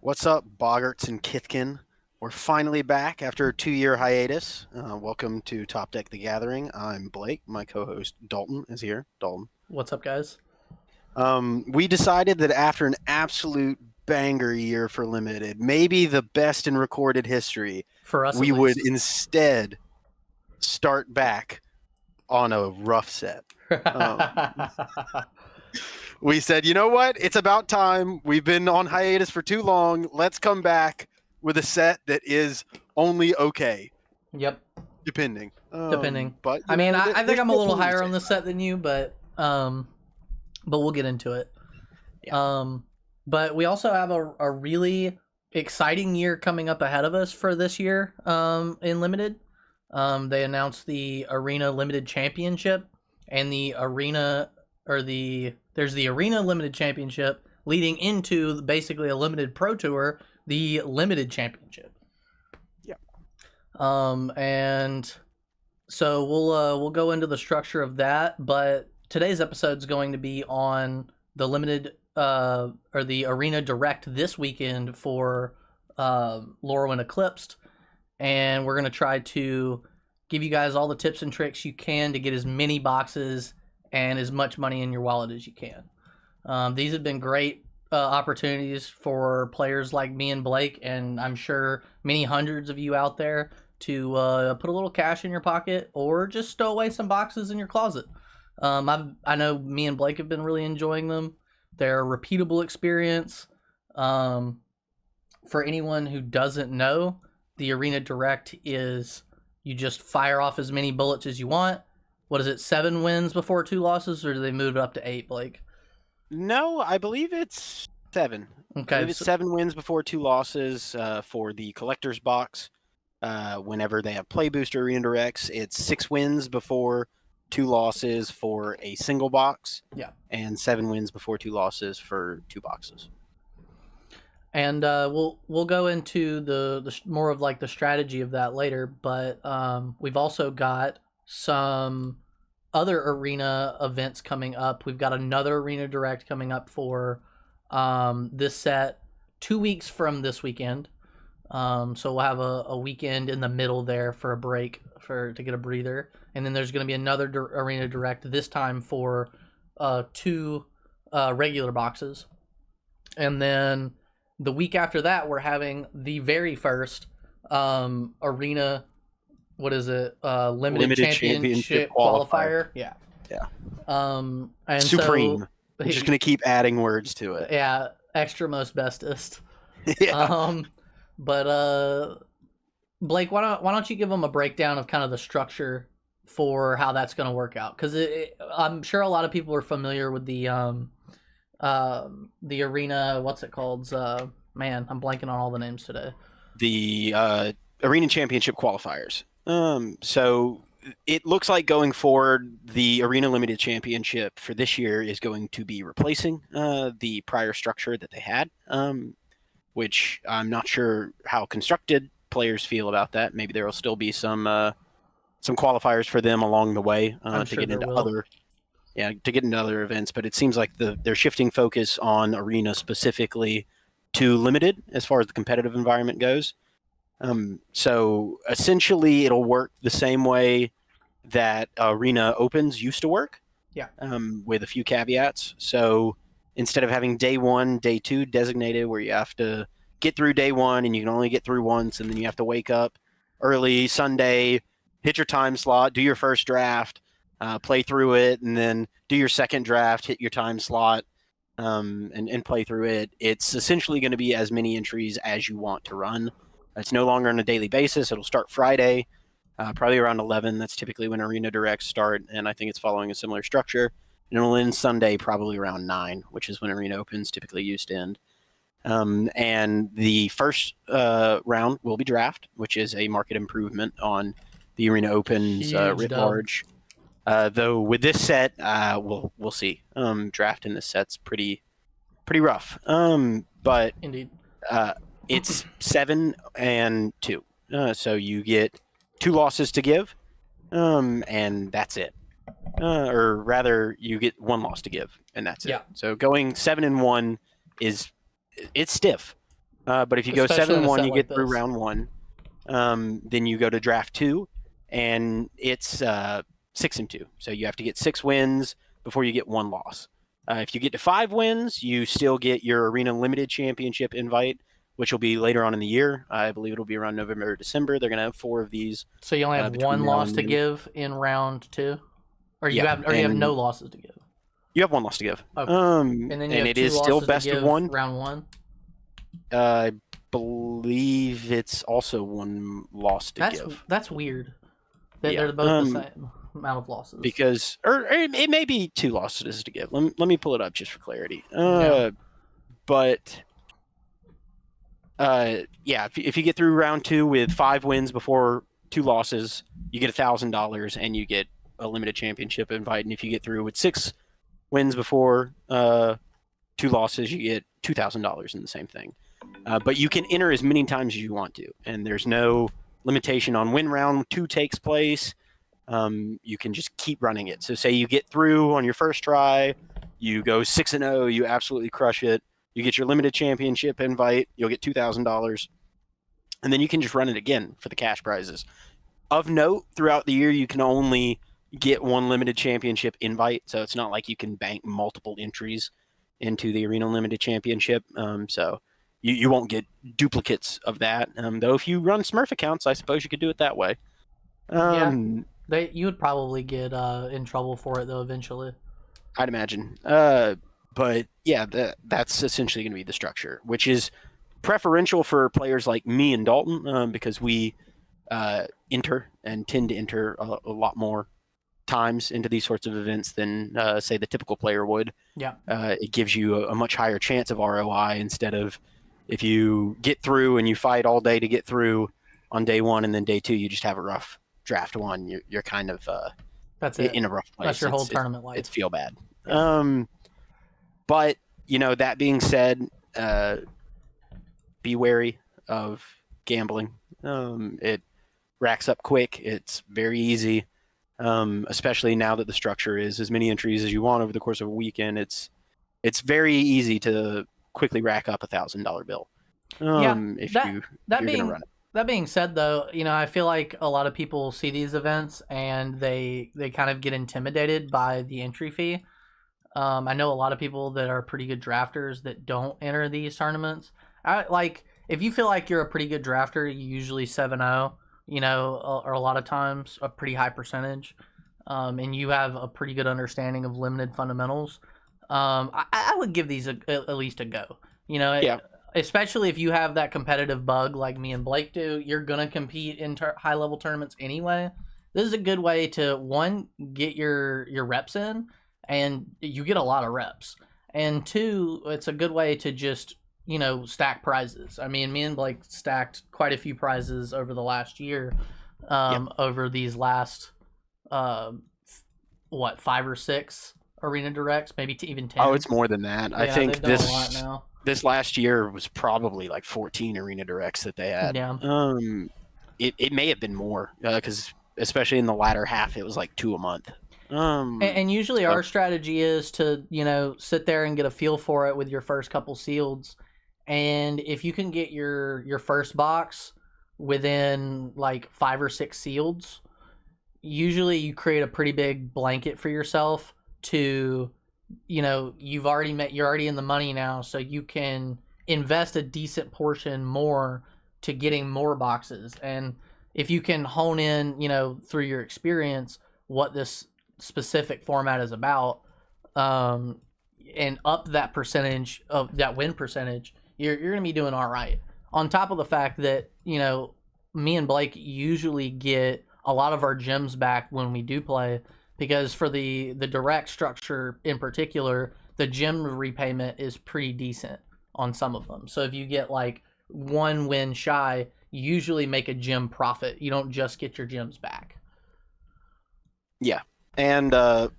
What's up, Boggarts and Kithkin? We're finally back after a 2-year hiatus. Welcome to Top Deck the Gathering. I'm Blake. My co-host Dalton is here. Dalton. What's up, guys? We decided that after an absolute banger year for Limited, maybe the best in recorded history, For us, we at would least. instead start back on a rough set. We said, you know what? It's about time. We've been on hiatus for too long. Let's come back with a set that is only okay. Yep. Depending. But I mean, I think I'm a little higher on this set than you, but we'll get into it. Yeah. But we also have a really exciting year coming up ahead of us for this year in Limited. They announced the Arena Limited Championship and there's the Arena Limited Championship leading into basically a Limited Pro Tour, the Limited Championship. Yeah. And so we'll go into the structure of that, but today's episode is going to be on the Limited or the Arena Direct this weekend for Lorwyn Eclipsed, and we're going to try to give you guys all the tips and tricks you can to get as many boxes and as much money in your wallet as you can. These have been great opportunities for players like me and Blake, and I'm sure many hundreds of you out there to put a little cash in your pocket or just stow away some boxes in your closet. I know me and Blake have been really enjoying them. They're a repeatable experience. For anyone who doesn't know, the Arena Direct is you just fire off as many bullets as you want. What is it, 7 wins before 2 losses, or do they move it up to 8, Blake? No, I believe it's 7. Okay. I believe it's 7 wins before 2 losses for the collector's box. Whenever they have Play Booster Arena Directs, it's 6 wins before 2 losses for a single box. Yeah. And 7 wins before 2 losses for 2 boxes. And we'll go into the more of like the strategy of that later, but we've also got some other arena events coming up. We've got another Arena Direct coming up for this set 2 weeks from this weekend. So we'll have a weekend in the middle there for a break to get a breather, and then there's going to be another Arena Direct this time for 2 regular boxes, and then the week after that we're having the very first Arena. What is it? Limited Championship Qualifier. Yeah. And Supreme. So, I'm just gonna keep adding words to it. Yeah, extra most bestest. Yeah. But Blake, why don't you give them a breakdown of kind of the structure for how that's going to work out? Because I'm sure a lot of people are familiar with the arena. What's it called? Man, I'm blanking on all the names today. The Arena Championship Qualifiers. So it looks like going forward, the Arena Limited Championship for this year is going to be replacing the prior structure that they had, which I'm not sure how constructed players feel about that. Maybe there will still be some qualifiers for them along the way to get into other events. But it seems like they're shifting focus on Arena specifically to Limited as far as the competitive environment goes. So essentially it'll work the same way that Arena Opens used to work. Yeah. With a few caveats. So instead of having day 1, day 2 designated where you have to get through day 1 and you can only get through once, and then you have to wake up early Sunday, hit your time slot, do your first draft, play through it, and then do your second draft, hit your time slot, and play through it. It's essentially going to be as many entries as you want to run. It's no longer on a daily basis. It'll start Friday, probably around 11. That's typically when Arena Directs start, and I think it's following a similar structure. And it'll end Sunday probably around 9, which is when Arena Opens typically used to end. And the first round will be draft, which is a market improvement on the Arena Opens writ large. Though with this set, we'll see. Draft in this set's pretty rough. But indeed. It's 7 and 2. So you get 2 losses to give, and that's it. Or rather, you get 1 loss to give, and that's it. So going 7 and 1 it's stiff. But if you go Especially in a 7-1, set you like get through this. round 1. Then you go to draft 2, and it's 6-2. So you have to get 6 wins before you get 1 loss. If you get to 5 wins, you still get your Arena Limited Championship invite, which will be later on in the year. I believe it'll be around November or December. They're going to have 4 of these So you only have between one now loss and to then. give in round 2, or you Yeah, have no losses to give. you have 1 loss to give. Okay. And then you have it 2 is still losses to best of give 1. round 1. I believe it's also 1 loss to give. That's weird. Yeah. They're both the same amount of losses. Because, or it may be 2 losses to give. Let me pull it up just for clarity. Yeah. But yeah, if you get through round 2 with 5 wins before 2 losses, you get $1,000 and you get a limited championship invite. And if you get through with 6 wins before 2 losses, you get $2,000 in the same thing. But you can enter as many times as you want to, and there's no limitation on when round 2 takes place. You can just keep running it. So say you get through on your first try, you go 6-0, you absolutely crush it. You get your limited championship invite, you'll get $2,000, and then you can just run it again for the cash prizes. Of note, throughout the year, you can only get 1 limited championship invite, so it's not like you can bank multiple entries into the Arena Limited Championship. So you won't get duplicates of that. Though if you run Smurf accounts, I suppose you could do it that way. You would probably get in trouble for it though eventually. I'd imagine. But yeah, that's essentially going to be the structure, which is preferential for players like me and Dalton because we enter and tend to enter a lot more times into these sorts of events than say the typical player would. Yeah. It gives you a much higher chance of ROI instead of if you get through and you fight all day to get through on day 1 and then day 2 you just have a rough draft 1. You're kind of that's it. in a rough place. That's your whole tournament life. It's feel bad. Yeah. But that being said, be wary of gambling. It racks up quick. It's very easy. Especially now that the structure is as many entries as you want over the course of a weekend. It's very easy to quickly rack up $1,000 bill. If you're gonna run it. That being said, though, I feel like a lot of people see these events and they kind of get intimidated by the entry fee. I know a lot of people that are pretty good drafters that don't enter these tournaments. If you feel like you're a pretty good drafter, you usually 7-0. Or a lot of times a pretty high percentage, and you have a pretty good understanding of limited fundamentals, I would give these at least a go. Yeah. Especially if you have that competitive bug like me and Blake do, you're going to compete in high-level tournaments anyway. This is a good way to, one, get your reps in, and you get a lot of reps. And two, it's a good way to just stack prizes. I mean, me and Blake stacked quite a few prizes over the last year, over these last, 5 or 6 Arena Directs, maybe even 10. Oh, it's more than that. Yeah, I think a lot now. This last year was probably like 14 Arena Directs that they had. Yeah. It may have been more because especially in the latter half, it was like 2 a month. And usually our strategy is to, sit there and get a feel for it with your first couple sealeds. And if you can get your first box within like 5 or 6 sealeds, usually you create a pretty big blanket for yourself to, you're already in the money now, so you can invest a decent portion more to getting more boxes. And if you can hone in, through your experience, what this specific format is about, and up that percentage of that win percentage, you're going to be doing all right. On top of the fact that, me and Blake usually get a lot of our gems back when we do play, because for the direct structure in particular, the gem repayment is pretty decent on some of them. So if you get like 1 win shy, you usually make a gem profit. You don't just get your gems back. Yeah. And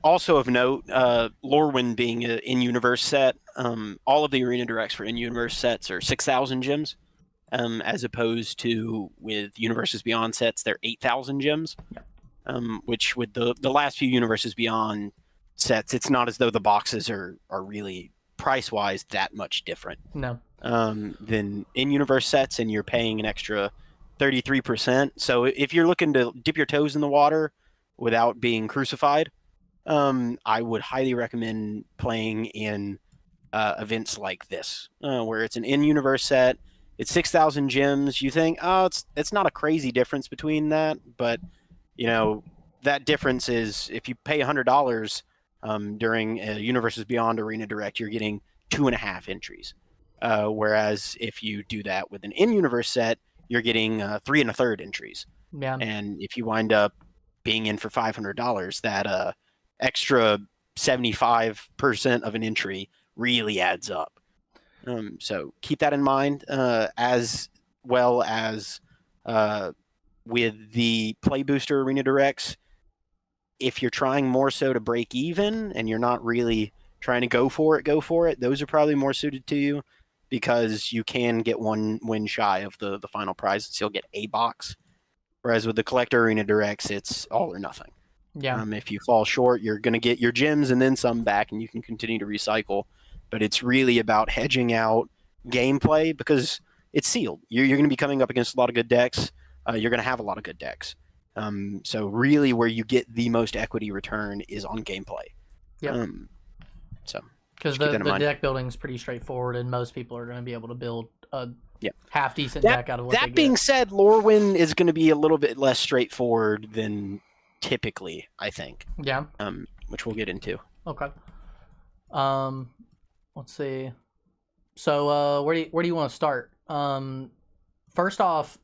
also of note, Lorwyn being an in-universe set, all of the Arena Directs for in-universe sets are 6,000 gems, as opposed to with Universes Beyond sets, they're 8,000 gems. Yeah. Which with the last few Universes Beyond sets, it's not as though the boxes are really price-wise that much different. No. than in-universe sets, and you're paying an extra 33%. So if you're looking to dip your toes in the water without being crucified, I would highly recommend playing in events like this, where it's an in-universe set. It's 6,000 gems. You think, oh, it's not a crazy difference between that, but that difference is if you pay $100 during Universes Beyond Arena Direct, you're getting 2.5 entries. Whereas if you do that with an in-universe set, you're getting 3 1/3 entries. Yeah. And if you wind up being in for $500, that extra 75% of an entry really adds up. So keep that in mind, as well as with the Play Booster Arena Directs. If you're trying more so to break even and you're not really trying to go for it, those are probably more suited to you, because you can get one win shy of the final prize, so you'll get a box. Whereas with the Collector Arena Directs, it's all or nothing. Yeah. If you fall short, you're going to get your gems and then some back, and you can continue to recycle. But it's really about hedging out gameplay, because it's sealed. You're going to be coming up against a lot of good decks. You're going to have a lot of good decks. So really where you get the most equity return is on gameplay. Yep. So because keep that the in mind. deck building is pretty straightforward, and most people are going to be able to build a Yeah. half decent deck out of what they That get. being said, Lorwyn is going to be a little bit less straightforward than typically, I think. Yeah. Which we'll get into. Okay. Let's see. So, where do you want to start? First off,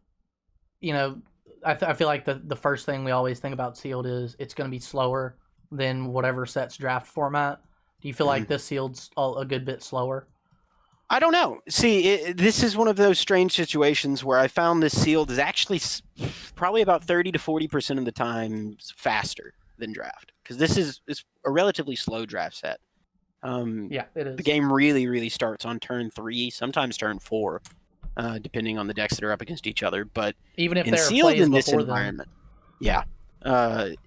I feel like the first thing we always think about sealed is it's going to be slower than whatever set's draft format. Do you feel like this sealed's a good bit slower? I don't know. See, this is one of those strange situations where I found this sealed is actually probably about 30 to 40% of the time faster than draft, because this is a relatively slow draft set. Yeah, it is. The game really, really starts on turn 3, sometimes turn 4, depending on the decks that are up against each other. But even if in there are sealed plays in this before environment,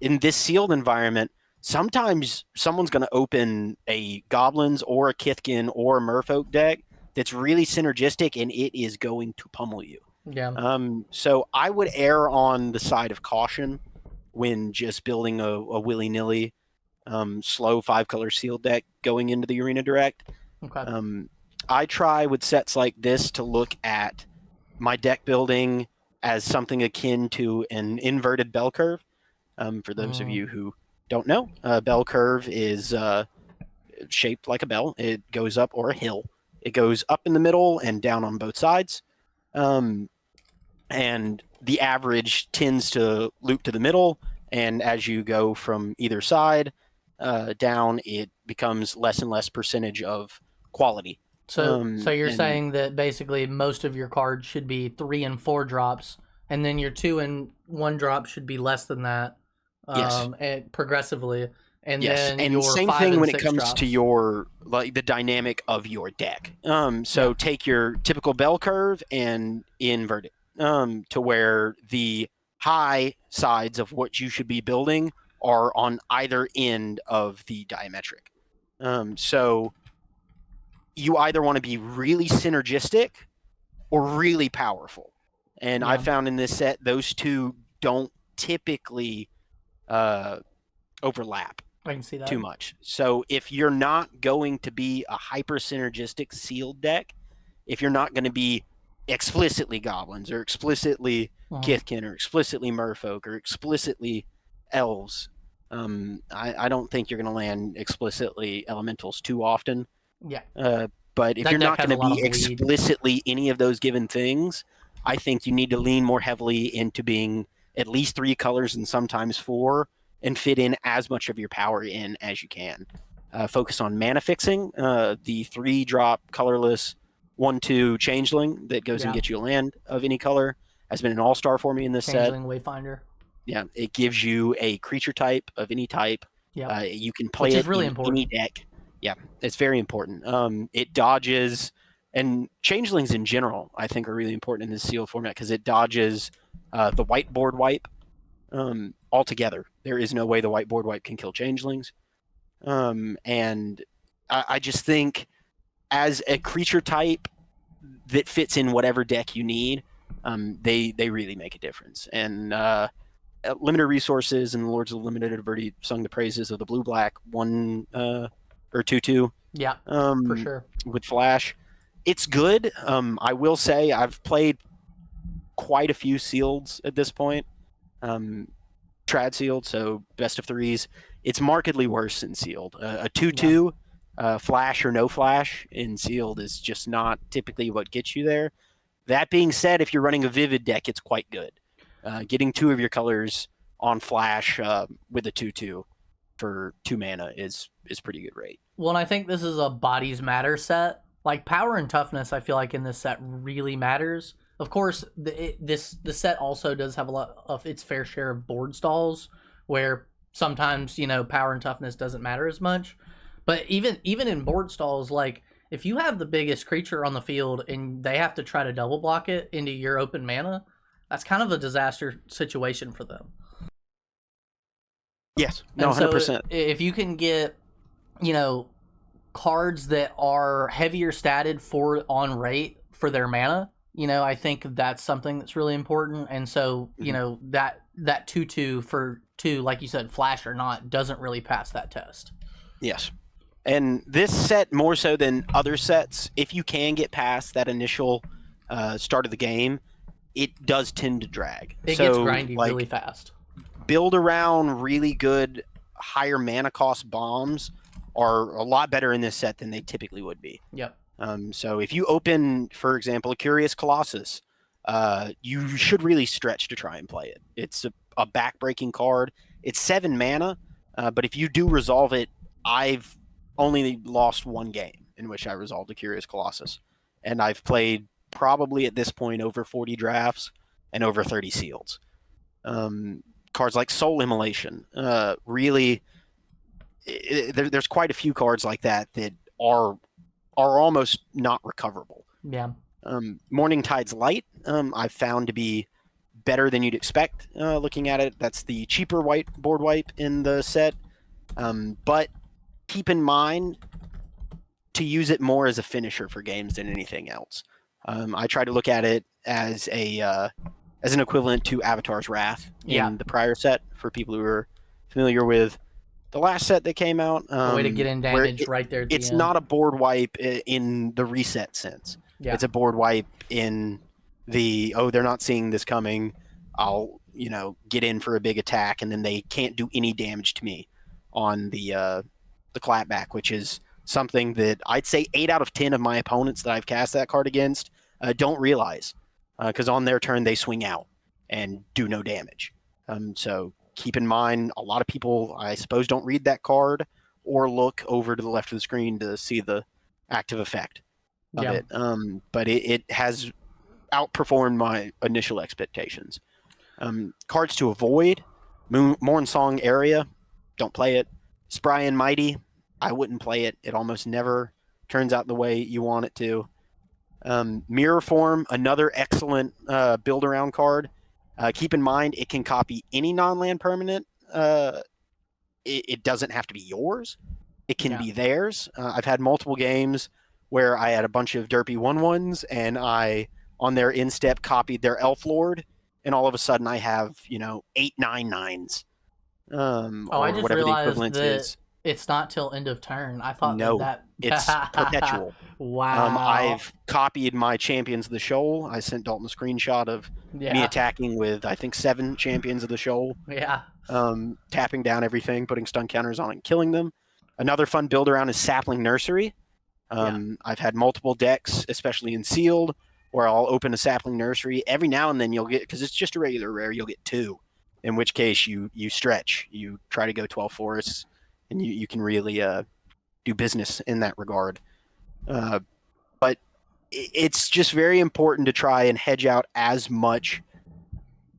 in this sealed environment, sometimes someone's going to open a Goblins or a Kithkin or a Merfolk deck that's really synergistic, and it is going to pummel you. Yeah. So I would err on the side of caution when just building a willy-nilly slow 5-color sealed deck going into the Arena Direct. Okay. I try with sets like this to look at my deck building as something akin to an inverted bell curve. For those of you who don't know, a bell curve is shaped like a bell. It goes up, or a hill. It goes up in the middle and down on both sides. And the average tends to loop to the middle. And as you go from either side down, it becomes less and less percentage of quality. So you're saying that basically most of your cards should be 3 and 4 drops, and then your 2 and 1 drop should be less than that. Yes. And progressively, and yes, then and your same 5 thing and when 6 it comes drops. to your the dynamic of your deck. So take your typical bell curve and invert it to where the high sides of what you should be building are on either end of the diametric. So you either want to be really synergistic or really powerful. And I found in this set, those two don't typically overlap. I can see that. Too much. So if you're not going to be a hyper synergistic sealed deck, if you're not going to be explicitly Goblins or explicitly Kithkin or explicitly Merfolk or explicitly Elves, I don't think you're going to land explicitly Elementals too often. Yeah. But if That you're deck not has going a to lot be of bleed. explicitly any of those given things, I think you need to lean more heavily into being at least 3 colors and sometimes 4, and fit in as much of your power in as you can. Focus on mana fixing. The 3-drop colorless 1/2 Changeling that goes and gets you a land of any color has been an all-star for me in this Changeling set. Wayfinder. Yeah, it gives you a creature type of any type. Yeah. You can play Which it is really in important. any deck. Yeah, it's very important. It dodges, and Changelings in general, I think, are really important in this sealed format because it dodges the whiteboard wipe altogether. There is no way the whiteboard wipe can kill Changelings. And I just think as a creature type that fits in whatever deck you need, they really make a difference. And Limited Resources and the Lords of the Limited have already sung the praises of the blue-black 1 or 2/2 Yeah, for sure. with Flash. It's good. I will say I've played quite a few sealeds at this point. Trad sealed, so best of threes. It's markedly worse in sealed. A 2/2, flash or no flash in sealed is just not typically what gets you there. That being said, if you're running a Vivid deck, it's quite good. Getting 2 of your colors on flash with a 2/2 for 2 mana is pretty good rate. Well, and I think this is a bodies matter set. Like power and toughness, I feel like in this set really matters. Of course, the set also does have a lot of its fair share of board stalls, where sometimes power and toughness doesn't matter as much. But even in board stalls, like if you have the biggest creature on the field and they have to try to double block it into your open mana, that's kind of a disaster situation for them. Yes, no, 100%. So if you can get, cards that are heavier statted for on rate for their mana, I think that's something that's really important. And so, that 2/2 for 2, like you said, flash or not, doesn't really pass that test. Yes. And this set, more so than other sets, if you can get past that initial start of the game, it does tend to drag. It gets grindy really fast. Build around really good higher mana cost bombs are a lot better in this set than they typically would be. Yep. So if you open, for example, a Curious Colossus, you should really stretch to try and play it. It's a back-breaking card. It's 7 mana, but if you do resolve it, I've only lost 1 game in which I resolved a Curious Colossus. And I've played probably at this point over 40 drafts and over 30 seals. Cards like Soul Immolation, really, there's quite a few cards like that are almost not recoverable. Yeah. Morning Tide's Light, I've found to be better than you'd expect looking at it. That's the cheaper white board wipe in the set. But keep in mind to use it more as a finisher for games than anything else. I try to look at it as an equivalent to Avatar's Wrath in the prior set, for people who are familiar with the last set that came out. A way to get in damage right there at the It's end. not a board wipe in the reset sense. Yeah. It's a board wipe in the, they're not seeing this coming, I'll get in for a big attack, and then they can't do any damage to me on the clapback, which is something that I'd say 8 out of 10 of my opponents that I've cast that card against don't realize, because on their turn they swing out and do no damage. So keep in mind, a lot of people, I suppose, don't read that card or look over to the left of the screen to see the active effect of it. But it has outperformed my initial expectations. Cards to avoid: Mornsong Area, don't play it. Spry and Mighty, I wouldn't play it. It almost never turns out the way you want it to. Mirror Form, another excellent build around card. Keep in mind, it can copy any non-land permanent. It doesn't have to be yours. It can be theirs. I've had multiple games where I had a bunch of derpy 1/1s, and I, on their instep, copied their Elf Lord, and all of a sudden I have 8 9/9s. I just whatever the realized equivalent that is. it's not till end of turn. I thought No, that it's perpetual. Wow. I've copied my Champions of the Shoal. I sent Dalton a screenshot of me attacking with, I think, 7 Champions of the Shoal. Yeah. Tapping down everything, putting stun counters on it, and killing them. Another fun build around is Sapling Nursery. I've had multiple decks, especially in Sealed, where I'll open a Sapling Nursery. Every now and then you'll get, because it's just a regular rare, you'll get 2. In which case you stretch. You try to go 12 forests, and you can really do business in that regard. But it's just very important to try and hedge out as much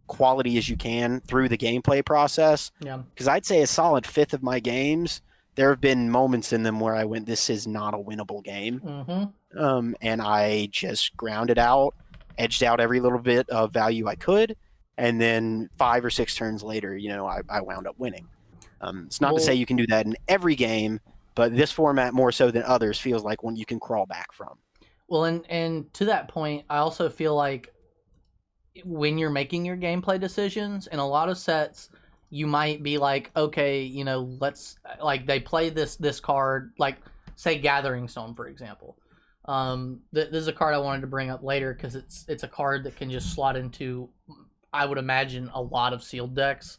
quality as you can through the gameplay process. Yeah. Because I'd say a solid 1/5 of my games, there have been moments in them where I went, this is not a winnable game. Mm-hmm. And I just grounded out, edged out every little bit of value I could, and then 5 or 6 turns later, I wound up winning. It's not to say you can do that in every game, but this format, more so than others, feels like one you can crawl back from. Well, and to that point, I also feel like when you're making your gameplay decisions in a lot of sets, you might be like, okay, let's like they play this card, like say Gathering Stone, for example. This is a card I wanted to bring up later because it's a card that can just slot into, I would imagine, a lot of sealed decks.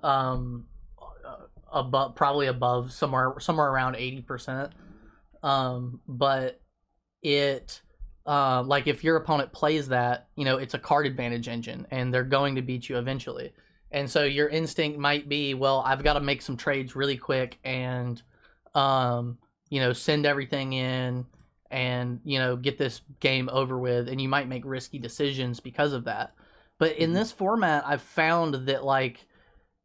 Um, probably above somewhere around 80%. But it like if your opponent plays that, it's a card advantage engine and they're going to beat you eventually. And so your instinct might be, well, I've got to make some trades really quick and send everything in and get this game over with, and you might make risky decisions because of that. But in this format, I've found that like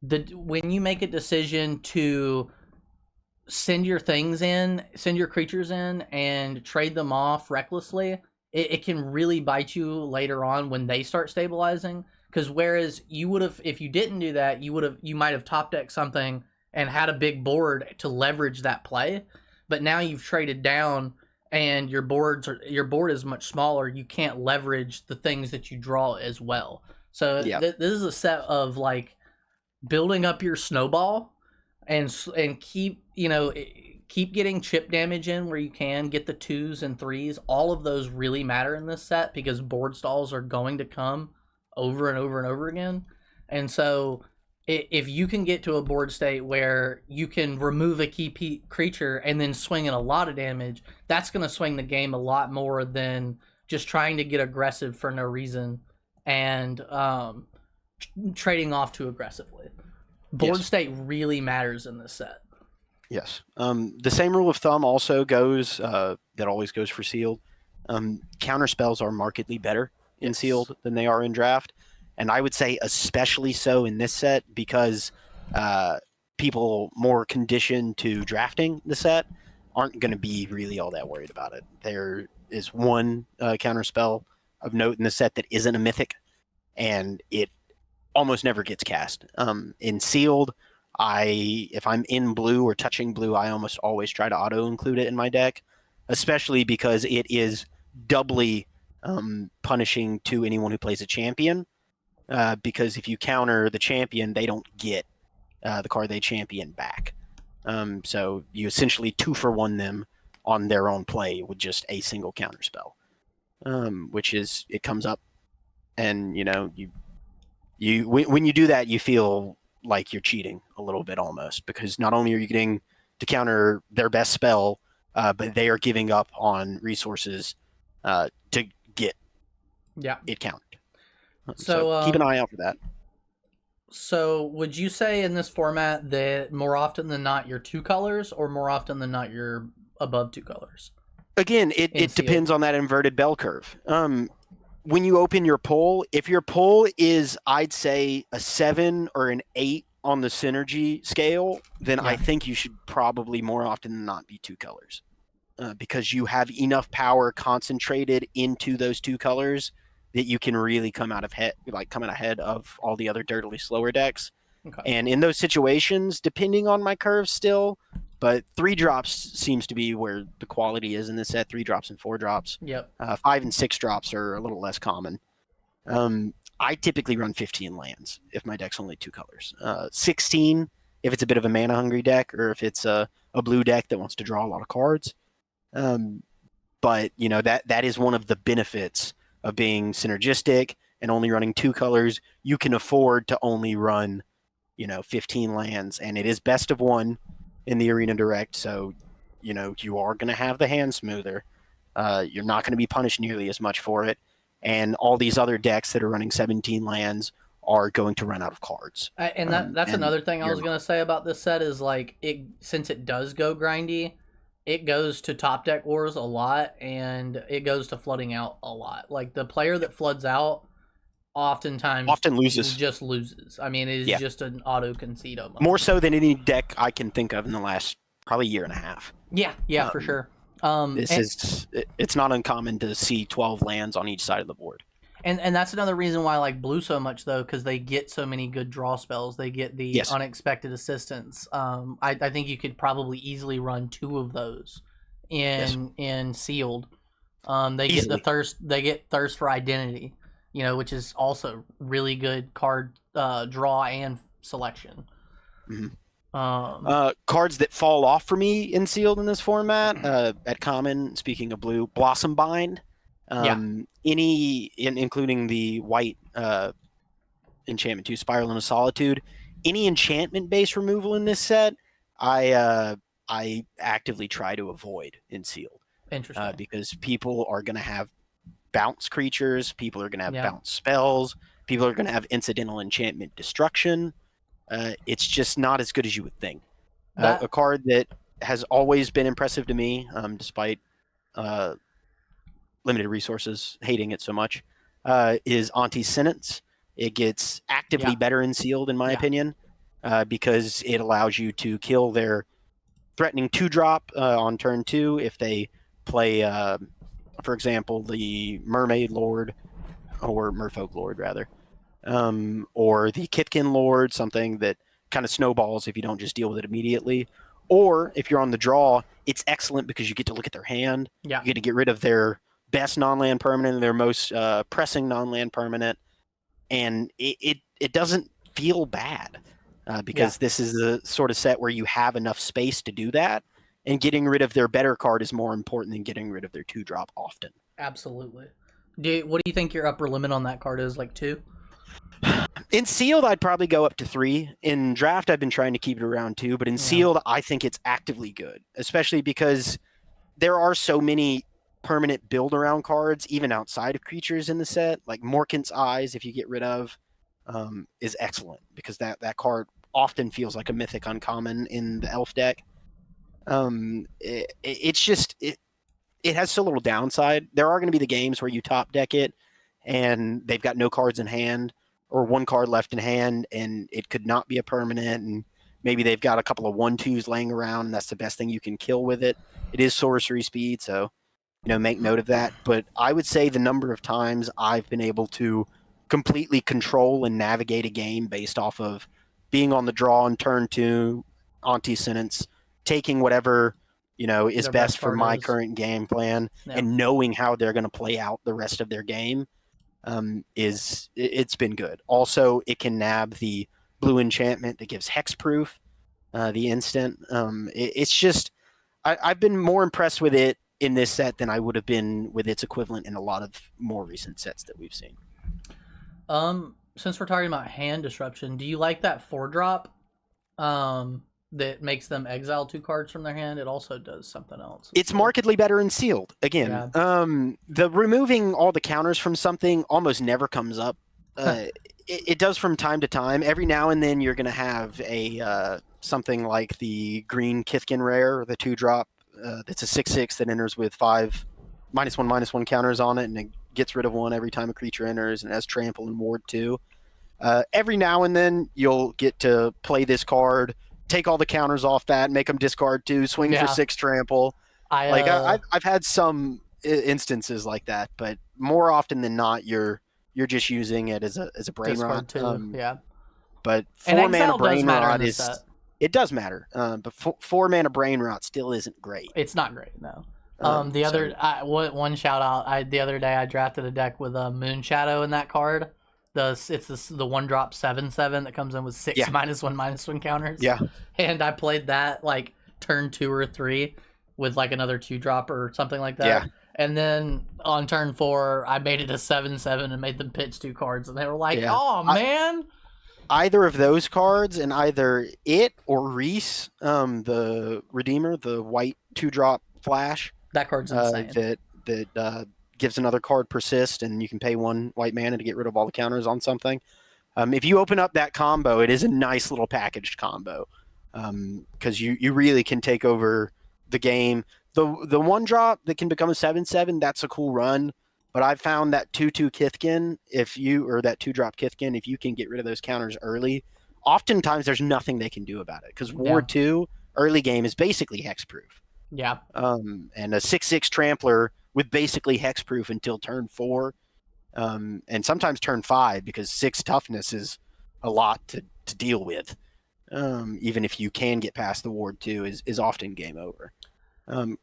when you make a decision to send your creatures in and trade them off recklessly, it can really bite you later on when they start stabilizing. Because whereas you would have, if you didn't do that, you might have top decked something and had a big board to leverage that play. But now you've traded down and your board is much smaller. You can't leverage the things that you draw as well. So this is a set of like building up your snowball and keep getting chip damage in where you can, get the 2s and 3s. All of those really matter in this set because board stalls are going to come over and over and over again. And so if you can get to a board state where you can remove a key creature and then swing in a lot of damage, that's going to swing the game a lot more than just trying to get aggressive for no reason and trading off too aggressively. Board state really matters in this set. Yes. The same rule of thumb also goes, that always goes for sealed. Counter spells are markedly better in sealed than they are in draft. And I would say especially so in this set because people more conditioned to drafting the set aren't going to be really all that worried about it. There is one counter spell of note in the set that isn't a mythic, and it almost never gets cast. In sealed, if I'm in blue or touching blue, I almost always try to auto include it in my deck, especially because it is doubly punishing to anyone who plays a champion. Because if you counter the champion, they don't get the card they champion back. So you essentially 2-for-1 them on their own play with just a single counter spell, which is, it comes up, and when you do that, you feel like you're cheating a little bit almost, because not only are you getting to counter their best spell, but they are giving up on resources to get it countered. So keep an eye out for that. So would you say in this format that more often than not you're 2 colors, or more often than not you're above 2 colors? Again, it depends on that inverted bell curve. When you open your poll, if your poll is, I'd say, a 7 or an 8 on the synergy scale, then I think you should probably more often than not be 2 colors, because you have enough power concentrated into those 2 colors that you can really come out ahead of all the other dirtily slower decks. Okay. And in those situations, depending on my curve still, but 3 drops seems to be where the quality is in this set. 3 drops and 4 drops. Yep. 5 and 6 drops are a little less common. I typically run 15 lands if my deck's only 2 colors. 16 if it's a bit of a mana hungry deck, or if it's a blue deck that wants to draw a lot of cards. But that is one of the benefits of being synergistic and only running 2 colors. You can afford to only run 15 lands, and it is best of 1 in the Arena Direct, so you are going to have the hand smoother. You're not going to be punished nearly as much for it, and all these other decks that are running 17 lands are going to run out of cards. And that's another thing I was going to say about this set is, like, since it does go grindy, it goes to top deck wars a lot, and it goes to flooding out a lot. Like, the player that floods out often loses. Just loses. I mean, it is just an auto concede almost. More so than any deck I can think of in the last probably year and a half. Yeah, for sure. It's not uncommon to see 12 lands on each side of the board. And that's another reason why I like blue so much, though, because they get so many good draw spells. They get the unexpected assistance. I think you could probably easily run 2 of those in sealed. They get the Easily. thirst. They get thirst for identity, which is also really good card draw and selection. Mhm. Um, Cards that fall off for me in sealed in this format, at common, speaking of blue, Blossom Bind. yeah, Including the white enchantment 2, Spiral into Solitude. Any enchantment-based removal in this set, I actively try to avoid in sealed, interesting. because people are going to have bounce creatures, people are going to have Yeah, bounce spells, people are going to have incidental enchantment destruction. It's just not as good as you would think. A that card that has always been impressive to me, despite uh, limited resources hating it so much, is Auntie's Sentence. It gets actively yeah, better in sealed, in my yeah, opinion, because it allows you to kill their threatening 2-drop on turn 2 if they play, for example, the Mermaid Lord, or Merfolk Lord, rather, or the Kithkin Lord, something that kind of snowballs if you don't just deal with it immediately. Or if you're on the draw, it's excellent because you get to look at their hand. yeah, You get to get rid of their best non-land permanent and their most pressing non-land permanent, and it doesn't feel bad, yeah. because this is the sort of set where you have enough space to do that, and getting rid of their better card is more important than getting rid of their 2-drop often. Absolutely. What do you think your upper limit on that card is? Like 2? In sealed, I'd probably go up to 3. In draft, I've been trying to keep it around 2, but in Yeah. sealed, I think it's actively good, especially because there are so many permanent build around cards, even outside of creatures in the set. Like Morkant's Eyes, if you get rid of, is excellent because that card often feels like a mythic uncommon in the elf deck. It's just it has so little downside. There are going to be the games where you top deck it and they've got no cards in hand, or one card left in hand, and it could not be a permanent, and maybe they've got a couple of 1/2s laying around, and that's the best thing you can kill with it. It is sorcery speed, so make note of that. But I would say the number of times I've been able to completely control and navigate a game based off of being on the draw on turn 2, Auntie Sentence, taking whatever is Their best best for card my is. current game plan, Yeah. and knowing how they're going to play out the rest of their game, it's been good. Also, it can nab the blue enchantment that gives hexproof, the instant. It's just I've been more impressed with it in this set than I would have been with its equivalent in a lot of more recent sets that we've seen. Since we're talking about hand disruption, do you like that 4-drop? That makes them exile 2 cards from their hand. It also does something else. It's markedly better in sealed. Again, Yeah. the removing all the counters from something almost never comes up. It does from time to time. Every now and then, you're going to have a something like the green Kithkin rare, the 2-drop. That's a 6/6 that enters with 5 -1/-1 counters on it, and it gets rid of 1 every time a creature enters, and it has trample and ward too. Every now and then, you'll get to play this card, take all the counters off that, make them discard 2, swing for Yeah. 6 trample. I Like I've had some instances like that, but more often than not, you're just using it as a brain rot. discard 2. Yeah. But And 4 mana exile does brain matter in rot this set. is it does matter. But 4 mana brain rot still isn't great. It's not great, no. So One shout out. The other day I drafted a deck with a Moon Shadow in that card. It's the 1-drop 7/7 that comes in with 6 Yeah. -1/-1 counters. Yeah. And I played that like turn 2 or 3 with like another 2-drop or something like that. Yeah. And then on turn 4, I made it a 7/7 and made them pitch 2 cards, and they were like, Yeah. "Oh man!" Either of those cards, and either it or Reese, the Redeemer, the white 2-drop flash, That card's insane. that gives another card persist, and you can pay 1 white mana to get rid of all the counters on something. If you open up that combo, it is a nice little packaged combo, because you really can take over the game. The 1-drop that can become a 7/7, that's a cool run. But I've found that 2/2 Kithkin, or that 2-drop Kithkin, if you can get rid of those counters early, oftentimes there's nothing they can do about it, because Ward 2 early game is basically hexproof. Yeah. And a 6/6 Trampler with basically hexproof until turn 4, and sometimes turn 5, because 6 toughness is a lot to deal with. Even if you can get past the Ward 2, is often game over.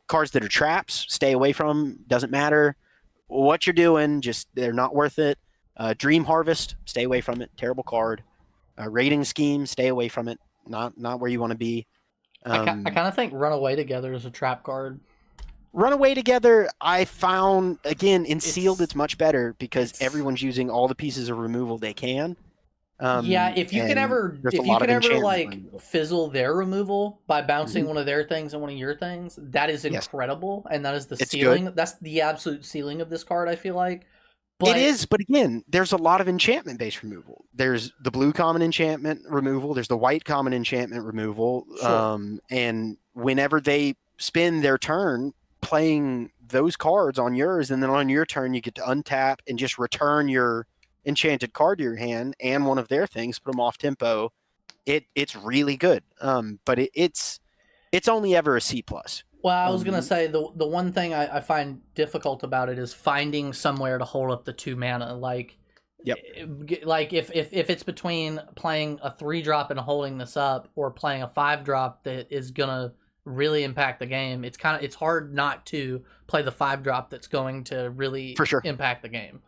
Cards that are traps, stay away from. Doesn't matter what you're doing, just they're not worth it. Dream Harvest, stay away from it. Terrible card. Rating Scheme, stay away from it. Not where you want to be. I kind of think Runaway Together is a trap card. Runaway Together, I found, again, in Sealed, It's it's much better because everyone's using all the pieces of removal they can. Yeah, if you can ever like removal. fizzle their removal by bouncing Mhm. one of their things and one of your things, that is Yes. incredible, and that is the It's ceiling. good. That's the absolute ceiling of this card, I feel like. It But is, but again, there's a lot of enchantment-based removal. There's the blue common enchantment removal. There's the white common enchantment removal. Sure. And whenever they spend their turn playing those cards on yours, and then on your turn you get to untap and just return your enchanted card to your hand and one of their things, put them off tempo. It's really good. But it's only ever a C plus. Well, I was gonna say the one thing I find difficult about it is finding somewhere to hold up the 2 mana. Like, Yep. like if it's between playing a 3-drop and holding this up, or playing a 5-drop that is gonna really impact the game, it's hard not to play the 5-drop that's going to really For sure. impact the game.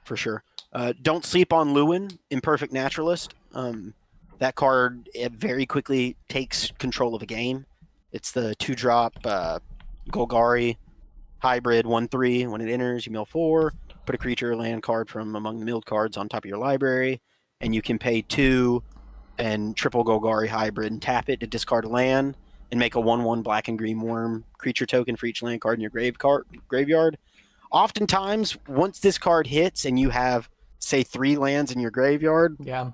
For sure. Don't sleep on Lewin, Imperfect Naturalist. That card, it very quickly takes control of a game. It's the 2-drop Golgari hybrid 1/3. When it enters, you mill 4, put a creature or land card from among the milled cards on top of your library, and you can pay 2 and triple Golgari hybrid and tap it to discard a land and make a 1/1 black and green worm creature token for each land card in your graveyard. Oftentimes, once this card hits and you have, say, 3 lands in your graveyard, Yeah.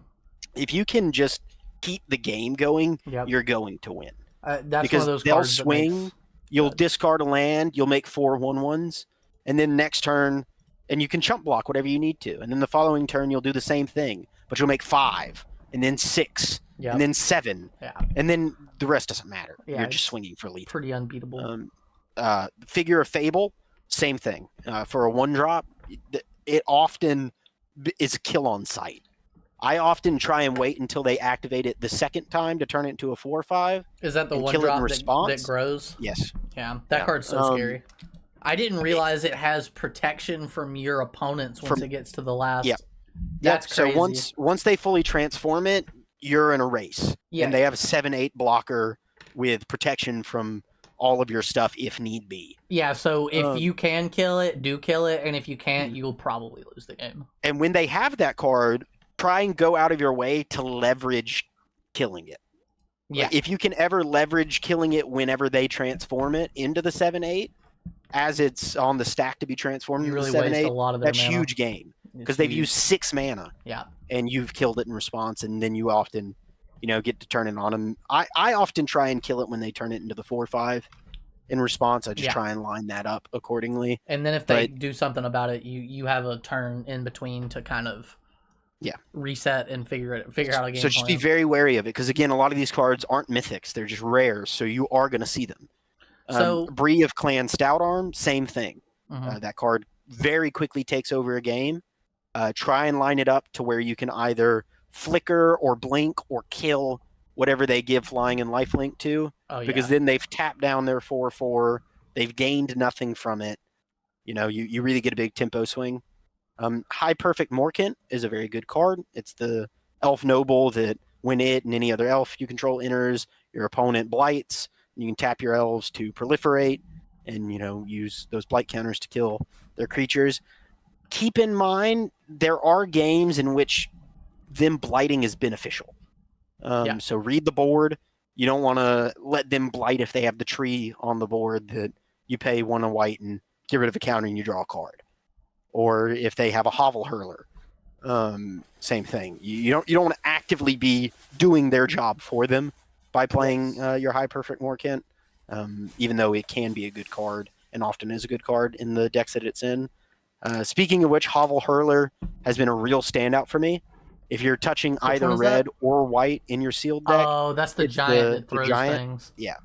if you can just keep the game going, Yep. you're going to win. That's Because one of those they'll cards swing, that makes you'll good. discard a land, you'll make 4 1/1s, and then next turn, and you can chump block whatever you need to. And then the following turn, you'll do the same thing, but you'll make 5, and then 6, Yep. and then 7, Yeah. and then the rest doesn't matter. Yeah, You're just it's swinging for lethal. pretty unbeatable. Figure of Fable, same thing. For a 1-drop, it often is a kill on sight. I often try and wait until they activate it the second time to turn it into a 4/5. Is that the and one kill it in drop that response. grows? Yes. Yeah, that Yeah. card's so scary. I didn't realize it has protection from your opponents once it gets to the last. Yeah. That's crazy. So once they fully transform it, you're in a race. Yeah. And they have a 7/8 blocker with protection from all of your stuff if need be. Yeah, so if you can kill it, do kill it, and if you can't, you'll probably lose the game. And when they have that card, try and go out of your way to leverage killing it. Yeah. Like, if you can ever leverage killing it whenever they transform it into the 7/8, as it's on the stack to be transformed You into really the waste 7/8, a lot of their that's mana. huge game. It's Because they've huge. used 6 mana. Yeah. And you've killed it in response, and then you often, get to turn it on them. I often try and kill it when they turn it into the 4/5 in response. I just try and line that up accordingly. And then if they do something about it, you have a turn in between to kind of reset and figure out a game So just be plan. very wary of it, because again, a lot of these cards aren't mythics; they're just rares, so you are going to see them. So Bree of Clan Stoutarm, same thing. Mhm. That card very quickly takes over a game. Try and line it up to where you can either flicker or blink or kill whatever they give flying and lifelink to, because then they've tapped down their 4/4. They've gained nothing from it. You really get a big tempo swing. High Perfect Morkant is a very good card. It's the elf noble that when it and any other elf you control enters, your opponent blights. You can tap your elves to proliferate and use those blight counters to kill their creatures. Keep in mind, there are games in which them blighting is beneficial. So read the board. You don't want to let them blight if they have the tree on the board that you pay 1 a white and get rid of a counter and you draw a card. Or if they have a Hovel Hurler, same thing. You don't want to actively be doing their job for them by playing your High Perfect Morkant, even though it can be a good card and often is a good card in the decks that it's in. Speaking of which, Hovel Hurler has been a real standout for me. If you're touching either red or white in your sealed deck, that's the giant that throws things. Yeah,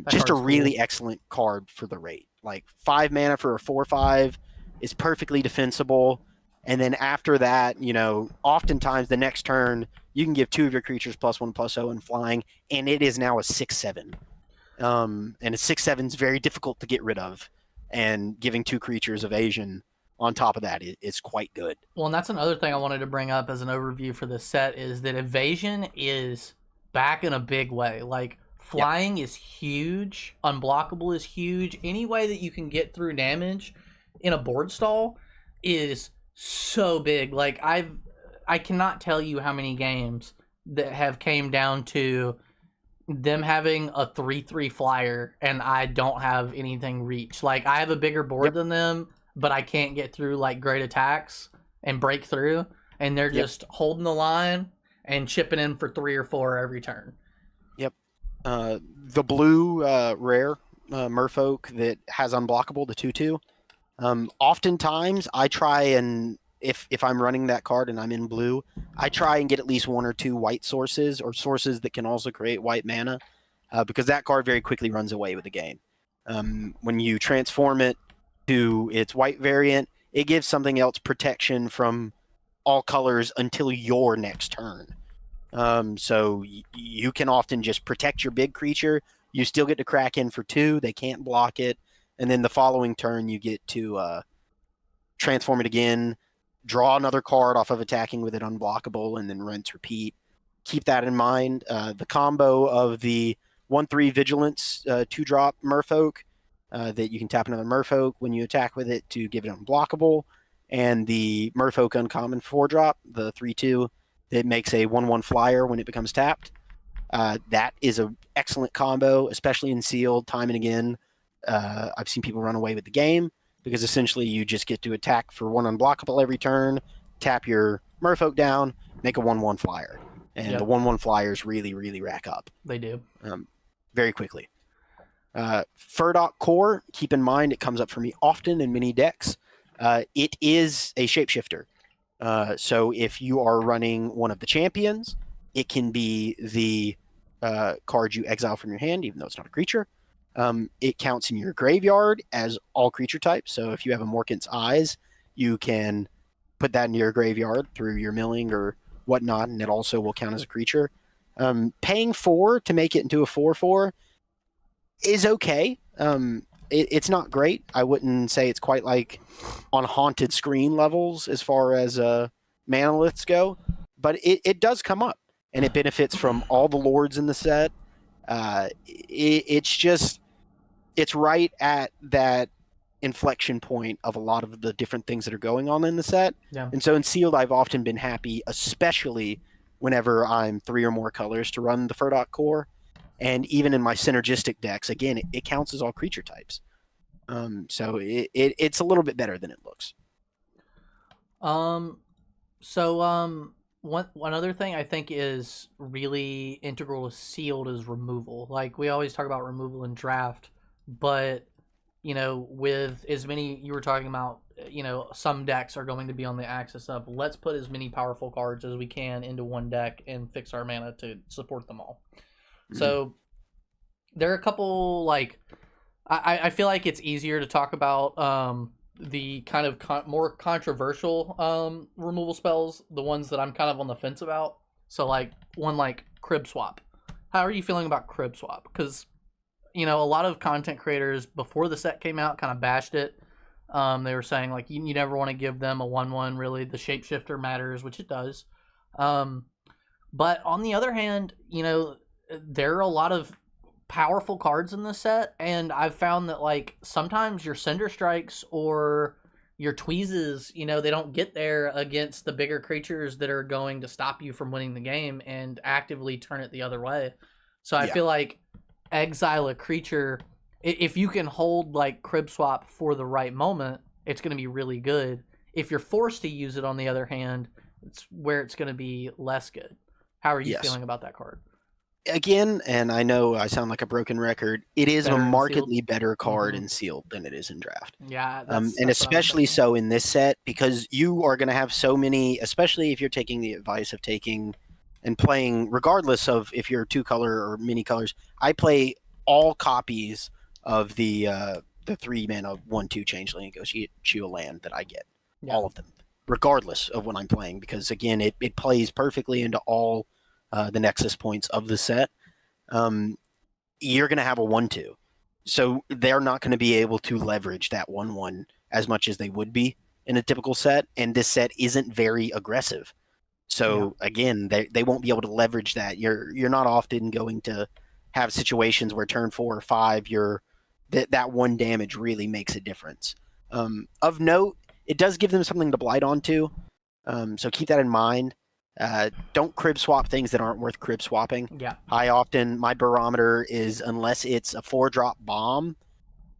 just a really excellent card for the rate. Like 5 mana for a 4/5 is perfectly defensible, and then after that, oftentimes the next turn you can give 2 of your creatures +1/+0 and flying, and it is now a 6/7. And a 6/7 is very difficult to get rid of, and giving 2 creatures evasion on top of that is quite good. Well, and that's another thing I wanted to bring up as an overview for this set is that evasion is back in a big way. Like Yep. flying is huge, unblockable is huge. Any way that you can get through damage in a board stall is so big. Like I cannot tell you how many games that have came down to them having a 3/3 flyer and I don't have anything reach. Like I have a bigger board Yep. than them, but I can't get through like great attacks and break through, and they're Yep. just holding the line and chipping in for 3 or 4 every turn. Yep. The blue rare Merfolk that has unblockable, the 2/2. Oftentimes, I try and if I'm running that card and I'm in blue, I try and get at least 1 or 2 white sources or sources that can also create white mana, because that card very quickly runs away with the game. When you transform it to its white variant, it gives something else protection from all colors until your next turn. So you can often just protect your big creature. You still get to crack in for 2. They can't block it. And then the following turn, you get to transform it again, draw another card off of attacking with it unblockable, and then rinse, repeat. Keep that in mind. The combo of the 1/3 Vigilance 2-drop Merfolk, that you can tap another Merfolk when you attack with it to give it unblockable, and the Merfolk Uncommon 4-drop, the 3/2, that makes a 1/1 flyer when it becomes tapped. That is an excellent combo, especially in sealed, time and again. I've seen people run away with the game because essentially you just get to attack for 1 unblockable every turn, tap your Merfolk down, make a 1/1 flyer. And Yep. the 1/1 flyers really, really rack up They do. very quickly. Furdock Core, keep in mind, it comes up for me often in many decks. It is a shapeshifter. So if you are running one of the champions, it can be the card you exile from your hand, even though it's not a creature. It counts in your graveyard as all creature types. So if you have a Morkant's Eyes, you can put that into your graveyard through your milling or whatnot, and it also will count as a creature. Paying 4 to make it into a 4/4 is okay. It's not great. I wouldn't say it's quite like on Haunted Screen levels as far as manoliths go, but it does come up, and it benefits from all the lords in the set. It's right at that inflection point of a lot of the different things that are going on in the set. Yeah. And so in sealed, I've often been happy, especially whenever I'm 3 or more colors to run the Furdock Core. And even in my synergistic decks, again, it counts as all creature types. So it's a little bit better than it looks. One other thing I think is really integral to sealed is removal. Like we always talk about removal in draft, but with as many you were talking about, some decks are going to be on the axis of let's put as many powerful cards as we can into one deck and fix our mana to support them all. Mm-hmm. So there are a couple like I feel like it's easier to talk about the kind of more controversial removal spells, the ones that I'm kind of on the fence about. So like one like Crib Swap. How are you feeling about Crib Swap? Because a lot of content creators before the set came out kind of bashed it. They were saying like you never want to give them a 1/1. Really, the shapeshifter matters, which it does. But on the other hand, there are a lot of powerful cards in this set, and I've found that like sometimes your Cinder Strikes or your Tweezes, they don't get there against the bigger creatures that are going to stop you from winning the game and actively turn it the other way. So I feel like exile a creature, if you can hold like Crib Swap for the right moment, it's going to be really good. If you're forced to use it, on the other hand, it's where it's going to be less good. How are you feeling about that card? Again, and I know I sound like a broken record, it is a markedly better card in sealed than it is in draft. Yeah, and especially so in this set, because you are going to have so many, especially if you're taking the advice of taking and playing, regardless of if you're 2-color or mini colors. I play all copies of the 3-mana 1/2 Changeling and Go a land that I get. Yeah. All of them, regardless of what I'm playing, because again, it plays perfectly into all the nexus points of the set. you're going to have a 1/2. So they're not going to be able to leverage that 1/1 as much as they would be in a typical set. And this set isn't very aggressive. So again, they won't be able to leverage that. You're not often going to have situations where turn 4 or 5, that 1 damage really makes a difference. Of note, it does give them something to blight onto. So keep that in mind. Don't crib swap things that aren't worth crib swapping. Yeah. My barometer is, unless it's a 4-drop bomb,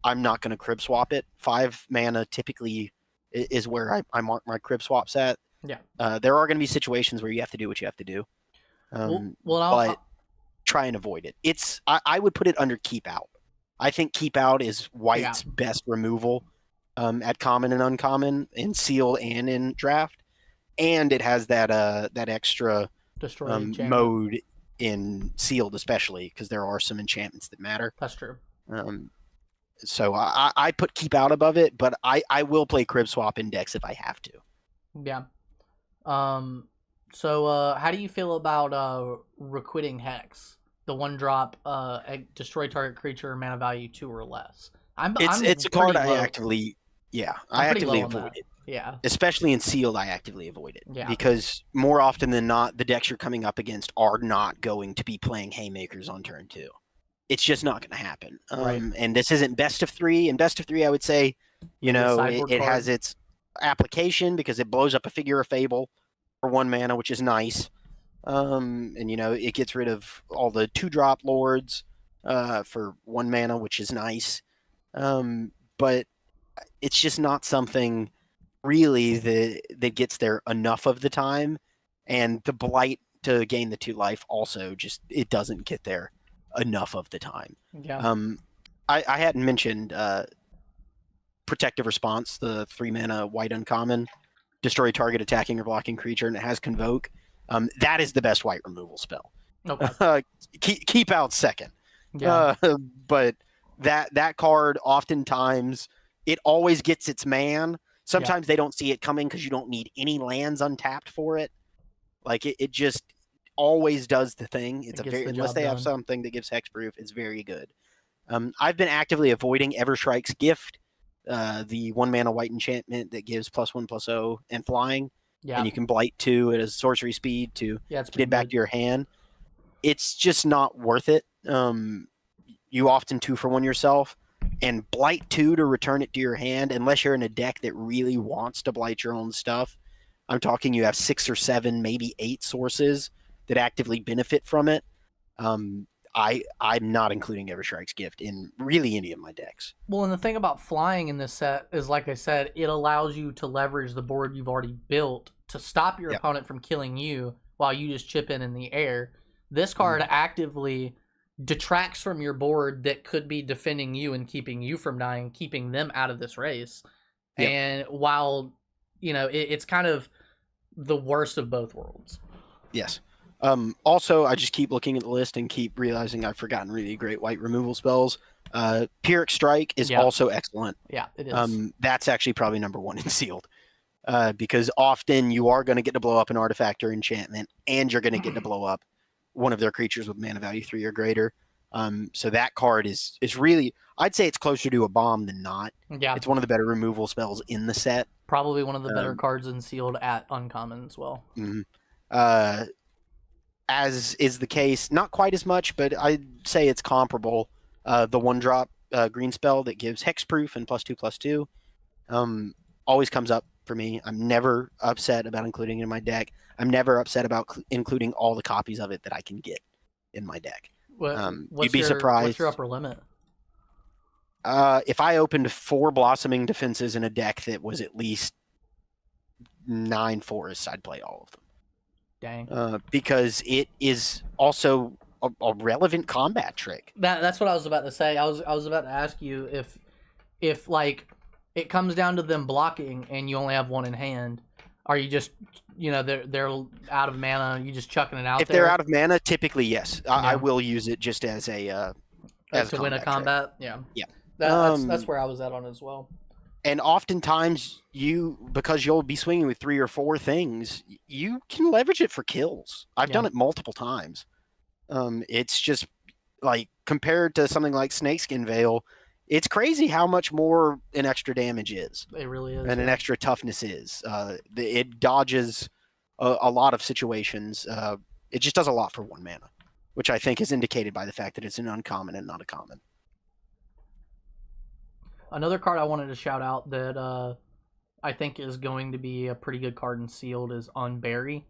I'm not going to crib swap it. 5 mana typically is where I mark my crib swaps at. Yeah. There are going to be situations where you have to do what you have to do. But try and avoid it. I would put it under keep out. I think keep out is White's best removal at common and uncommon, in sealed and in draft. And it has that extra mode in sealed, especially because there are some enchantments that matter. That's true. So I put keep out above it, but I will play crib swap in decks if I have to. Yeah. So how do you feel about Requiting Hex? The 1-drop destroy target creature, mana value 2 or less. It's a card I actively avoid it. Yeah. Especially in sealed, I actively avoid it. Yeah. Because more often than not, the decks you're coming up against are not going to be playing Haymakers on turn 2. It's just not going to happen. Right. And this isn't best of 3. In best of 3, I would say, it has its application because it blows up a Figure of Fable for 1 mana, which is nice. And it gets rid of all the 2-drop lords for 1 mana, which is nice. But it's just not something really that gets there enough of the time. And the blight to gain the 2 life also it doesn't get there enough of the time. Yeah. I hadn't mentioned Protective Response, the 3 mana white uncommon, destroy target attacking or blocking creature, and it has Convoke. That is the best white removal spell. Okay. Keep out second. Yeah. But that card, oftentimes, it always gets its man. Sometimes they don't see it coming because you don't need any lands untapped for it. Like it just always does the thing. Unless they have something that gives hexproof, it's very good. I've been actively avoiding Everstrike's Gift, the 1 mana white enchantment that gives +1/+0 and flying. Yeah. And you can blight 2 at a sorcery speed to get it back to your hand. It's just not worth it. You often 2-for-1 yourself, and blight 2 to return it to your hand, unless you're in a deck that really wants to blight your own stuff. I'm talking you have 6 or 7, maybe 8 sources that actively benefit from it. I'm not including Everstrike's Gift in really any of my decks. Well, and the thing about flying in this set is, like I said, it allows you to leverage the board you've already built to stop your opponent from killing you while you just chip in the air. This card actively detracts from your board that could be defending you and keeping you from dying, keeping them out of this race. Yep. And while, it's kind of the worst of both worlds. Yes. Also, I just keep looking at the list and keep realizing I've forgotten really great white removal spells. Pyrrhic Strike is also excellent. Yeah, it is. That's actually probably number 1 in sealed. Because often you are going to get to blow up an artifact or enchantment, and you're going to get to blow up one of their creatures with mana value 3 or greater. So that card is really, I'd say it's closer to a bomb than not. Yeah. It's one of the better removal spells in the set. Probably one of the better cards in sealed at uncommon as well. Mm-hmm. As is the case, not quite as much, but I'd say it's comparable. The 1-drop green spell that gives hexproof and +2/+2 always comes up for me. I'm never upset about including it in my deck. I'm never upset about including all the copies of it that I can get in my deck. You'd be surprised. What's your upper limit? If I opened 4 Blossoming Defenses in a deck that was at least 9 forests, I'd play all of them. Dang. Because it is also a relevant combat trick. That's what I was about to say. I was about to ask you if like it comes down to them blocking and you only have 1 in hand, are you just they're out of mana, you just chucking it out if there? If they're out of mana, typically yes. I will use it just as a to win a combat trick. Yeah. That's where I was at on it as well. And oftentimes because you'll be swinging with 3 or 4 things, you can leverage it for kills. I've done it multiple times. It's just like compared to something like Snakeskin Veil, it's crazy how much more an extra damage is It really is. and an extra toughness is. It dodges a lot of situations. It just does a lot for 1 mana, which I think is indicated by the fact that it's an uncommon and not a common. Another card I wanted to shout out that I think is going to be a pretty good card in Sealed is Unbury.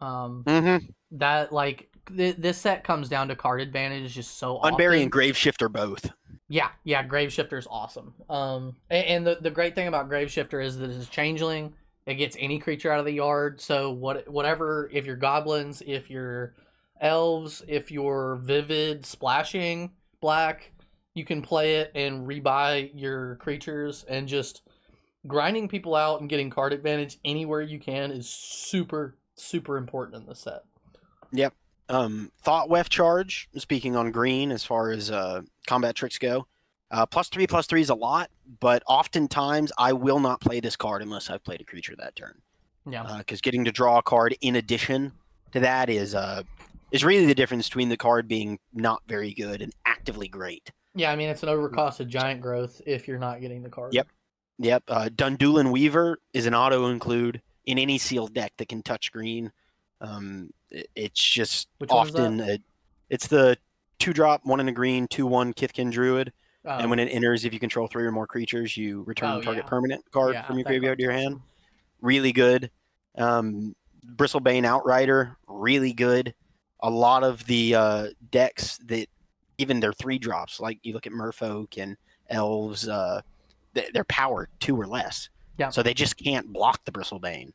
That like this set comes down to card advantage just so often. Unbury and Graveshifter both. Yeah, Graveshifter is awesome. And the great thing about Graveshifter is that it's changeling. It gets any creature out of the yard. So whatever, if you're goblins, if you're elves, if you're vivid splashing black, you can play it and rebuy your creatures, and just grinding people out and getting card advantage anywhere you can is super, super important in this set. Yep. Thought Weft Charge, speaking on green as far as combat tricks go. +3/+3 is a lot, but oftentimes I will not play this card unless I've played a creature that turn. Yeah. Because getting to draw a card in addition to that is really the difference between the card being not very good and actively great. Yeah, I mean, it's an overcosted giant growth if you're not getting the card. Yep. Dundulin Weaver is an auto include in any sealed deck that can touch green. It's just Which often it's the 2-drop, 1 in a green, 2/1 Kithkin Druid. And when it enters, if you control 3 or more creatures, you return target permanent card from your graveyard to your hand. Awesome. Really good. Bristlebane Outrider, really good. A lot of the decks that even their 3-drops, like you look at Merfolk and Elves, they're power 2 or less. Yeah. So they just can't block the Bristlebane.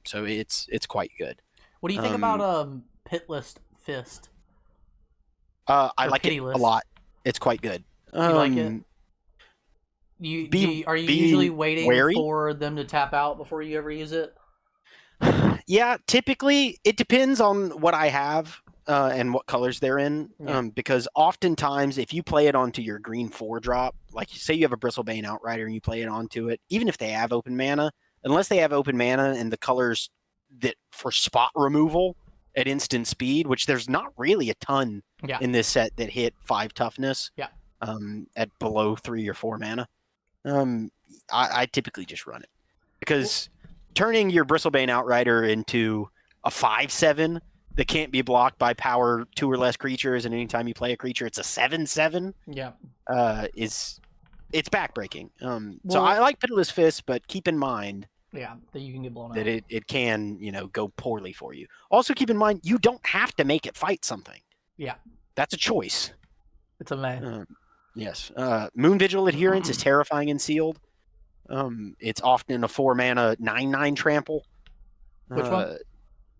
So it's quite good. What do you think about Pitless Fist? I like Pitiless. It a lot. It's quite good. You like it? Are you usually waiting for them to tap out before you ever use it? Yeah, typically it depends on what I have and what colors they're in. Because oftentimes if you play it onto your green 4-drop, like say you have a Bristlebane Outrider and you play it onto it, even if they have open mana, unless they have open mana and the colors that for spot removal at instant speed, which there's not really a ton in this set that hit 5 toughness at below 3 or 4 mana. I typically just run it. Because turning your Bristlebane Outrider into a 5/7 that can't be blocked by power 2 or less creatures, and anytime you play a creature, it's a 7/7. It's backbreaking. So I like Pitiless Fist, but keep in mind that you can get blown that out. it can, go poorly for you. Also keep in mind you don't have to make it fight something. Yeah. That's a choice. It's a man. Yes. Moon Vigil Adherence is terrifying and sealed. It's often a 4-mana 9/9 trample. Which one?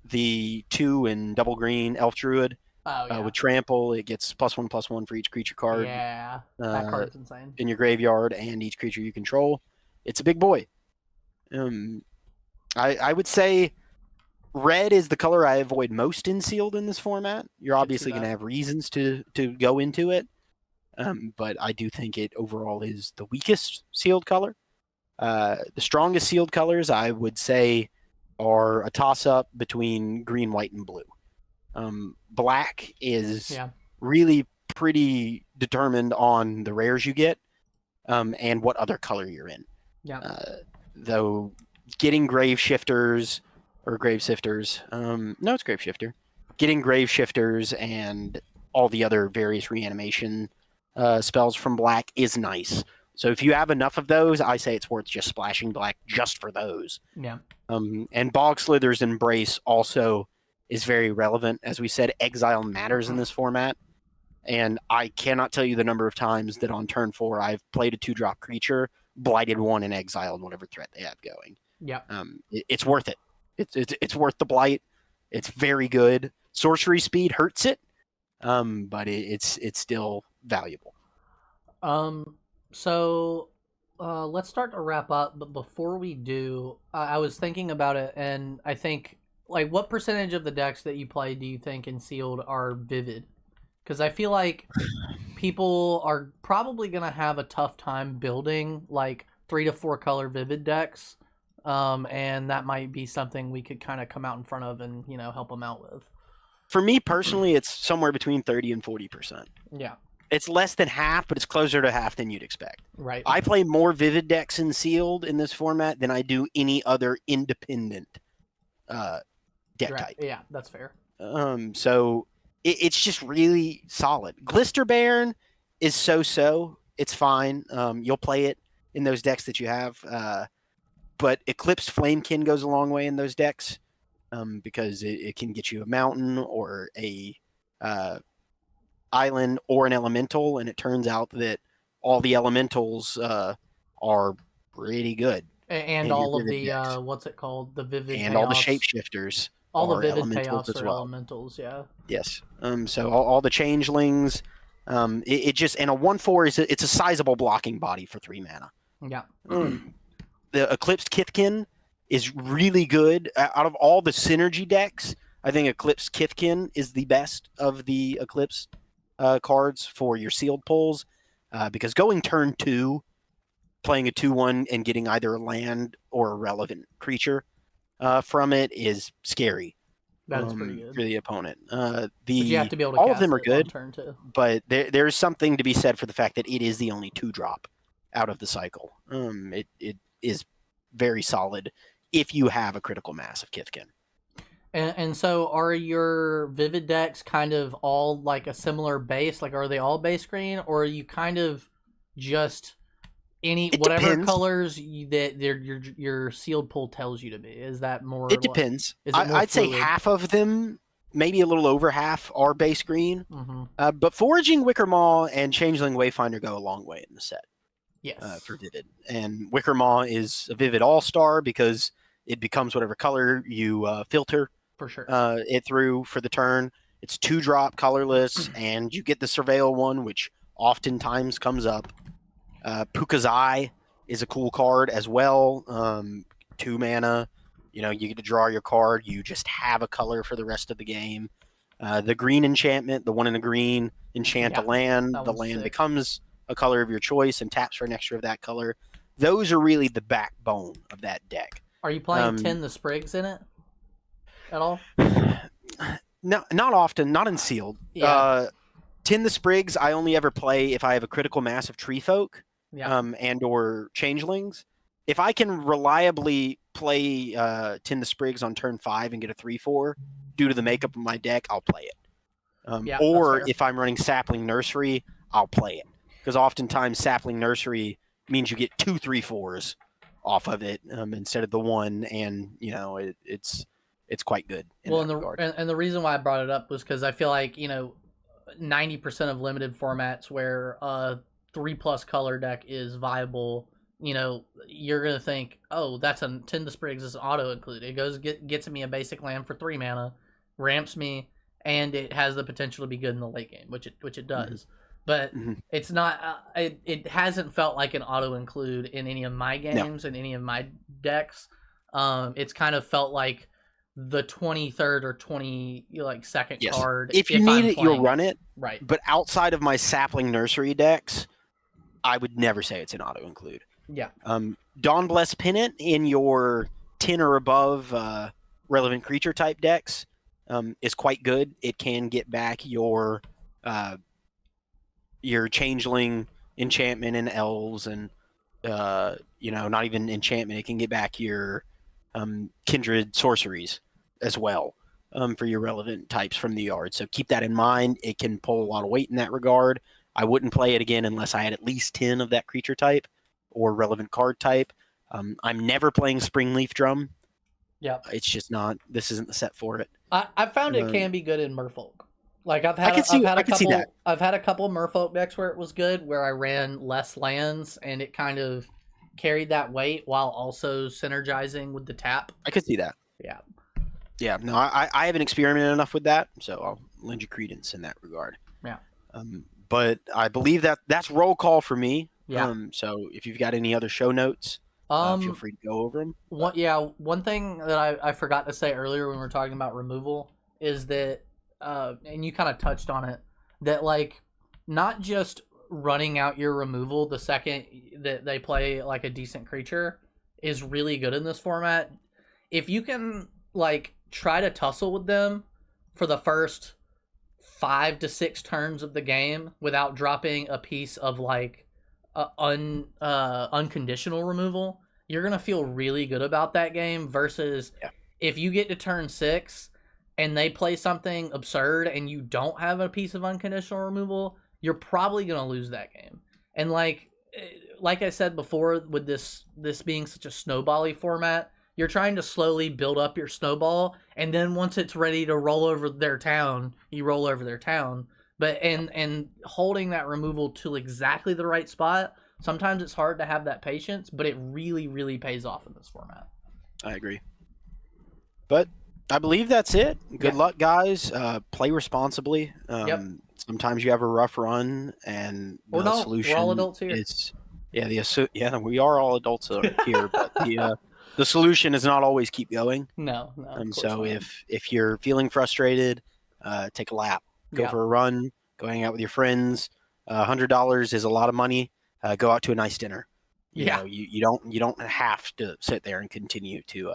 The 2 and double green Elf Druid. With trample, it gets +1/+1 for each creature card. Yeah, that card's insane. In your graveyard and each creature you control. It's a big boy. I would say red is the color I avoid most in sealed in this format. You're obviously going to have reasons to go into it, but I do think it overall is the weakest sealed color. The strongest sealed colors I would say are a toss-up between green, white, and blue. Black is really pretty determined on the rares you get and what other color you're in. Though getting Graveshifters or Gravesifters, no, it's Graveshifter. Getting Graveshifters and all the other various reanimation spells from black is nice. So if you have enough of those, I say it's worth just splashing black just for those. And Bog Slither's Embrace also is very relevant. As we said, exile matters in this format. And I cannot tell you the number of times that on turn 4 I've played a 2-drop creature, blighted 1, and exiled whatever threat they have going. It's worth it. It's worth the blight. It's very good. Sorcery speed hurts it, but it's still valuable. So let's start to wrap up. But before we do, I was thinking about it, and I think, like, what percentage of the decks that you play do you think in sealed are vivid? Because I feel like people are probably going to have a tough time building like 3 to 4 color vivid decks. And that might be something we could kind of come out in front of and, help them out with. For me personally, it's somewhere between 30 and 40%. Yeah. It's less than half, but it's closer to half than you'd expect. Right. I play more Vivid decks in Sealed in this format than I do any other independent deck type. Yeah, that's fair. So it's just really solid. Glister Baron is so-so. It's fine. You'll play it in those decks that you have. But Eclipsed Flamekin goes a long way in those decks because it can get you a mountain or a island or an elemental, and it turns out that all the elementals are pretty good. And all of the what's it called? The Vivid and payoffs. all the shapeshifters. All the Vivid elementals payoffs as are well. elementals, yeah. Yes. So all the changelings. It just, and a 1/4 it's a sizable blocking body for 3 mana. Yeah. The Eclipsed Kithkin is really good. Out of all the synergy decks, I think Eclipsed Kithkin is the best of the Eclipse cards for your sealed pulls, because going turn 2, playing a 2/1 and getting either a land or a relevant creature from it is scary. That is pretty good for the opponent. but you have to be able to all cast of them are it on good, turn 2. but there's something to be said for the fact that it is the only 2-drop out of the cycle. It is very solid if you have a critical mass of Kithkin. And so are your Vivid decks kind of all like a similar base? Like, are they all base green, or are you kind of just whatever depends. colors that your sealed pool tells you to be? Is that more? It depends. Is it more I'd say fluid? half of them, maybe a little over half, are base green. Mm-hmm. But Foraging Wicker Maw and Changeling Wayfinder go a long way in the set. Yes. For Vivid. And Wicker Maw is a Vivid all-star because it becomes whatever color you filter for sure. It through for the turn. It's 2-drop, colorless, and you get the Surveil one, which oftentimes comes up. Puka's Eye is a cool card as well. 2 mana. You get to draw your card. You just have a color for the rest of the game. The green enchantment, the one in the green, enchant a land. The land sick. becomes a color of your choice and taps for an extra of that color. Those are really the backbone of that deck. Are you playing Tin the Sprigs in it at all? No, not often. Not in Sealed. Yeah. Tin the Sprigs, I only ever play if I have a critical mass of Tree Folk and or Changelings. If I can reliably play Tin the Sprigs on turn 5 and get a 3/4 due to the makeup of my deck, I'll play it. Or if I'm running Sapling Nursery, I'll play it. Because oftentimes Sapling Nursery means you get 2 3/4s off of it instead of the 1, and it's quite good. Well, and the reason why I brought it up was because I feel like 90% of limited formats where a 3+ color deck is viable, you're gonna think, oh, that's a Tin the Sprigs is auto include. It goes gets me a basic land for 3 mana, ramps me, and it has the potential to be good in the late game, which it does. But it's not. It hasn't felt like an auto include in any of my games and any of my decks. It's kind of felt like the 23rd or 22nd card. If you need it, you'll run it. Right. But outside of my Sapling Nursery decks, I would never say it's an auto include. Yeah. Dawnblessed Pennant in your 10 or above relevant creature type decks is quite good. It can get back your Changeling enchantment and elves and not even enchantment. It can get back your kindred sorceries as well for your relevant types from the yard. So keep that in mind. It can pull a lot of weight in that regard. I wouldn't play it again unless I had at least 10 of that creature type or relevant card type. I'm never playing Springleaf Drum. Yeah, it's just not. This isn't the set for it. I found it can be good in Merfolk. Like I've had a couple Merfolk decks where it was good, where I ran less lands and it kind of carried that weight while also synergizing with the tap. I could see that. Yeah. Yeah. No, I haven't experimented enough with that, so I'll lend you credence in that regard. Yeah. But I believe that's roll call for me. Yeah. So if you've got any other show notes, feel free to go over them. One thing that I forgot to say earlier when we were talking about removal is that, and you kind of touched on it, that like not just running out your removal the second that they play like a decent creature is really good in this format. If you can like try to tussle with them for the first 5 to 6 turns of the game without dropping a piece of like unconditional removal, you're gonna feel really good about that game. Versus if you get to turn 6 and they play something absurd and you don't have a piece of unconditional removal, you're probably gonna lose that game. And like I said before, with this being such a snowbally format, you're trying to slowly build up your snowball, and then once it's ready to roll over their town, you roll over their town. But and holding that removal to exactly the right spot, sometimes it's hard to have that patience, but it really, really pays off in this format. I agree. But I believe that's it. Good luck, guys. Play responsibly. Sometimes you have a rough run, and the solution we're all adults here. is we are all adults here, but the solution is not always keep going. No. So if you're feeling frustrated, take a lap, go for a run, go hang out with your friends. $100 is a lot of money. Go out to a nice dinner. You know, you don't have to sit there and continue to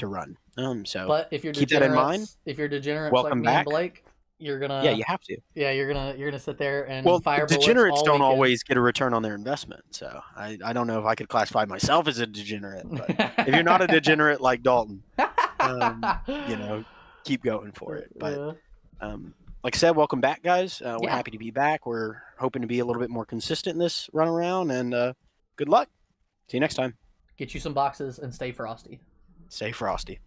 run. But if you're keep that in mind. If you're degenerates Welcome like me back. and Blake, you're gonna you have to. Yeah, you're gonna sit there and fire bullets degenerates all don't weekend. always get a return on their investment. So I don't know if I could classify myself as a degenerate. But if you're not a degenerate like Dalton, keep going for it. But like I said, welcome back, guys. We're happy to be back. We're hoping to be a little bit more consistent in this run around, and good luck. See you next time. Get you some boxes and stay frosty. Stay frosty.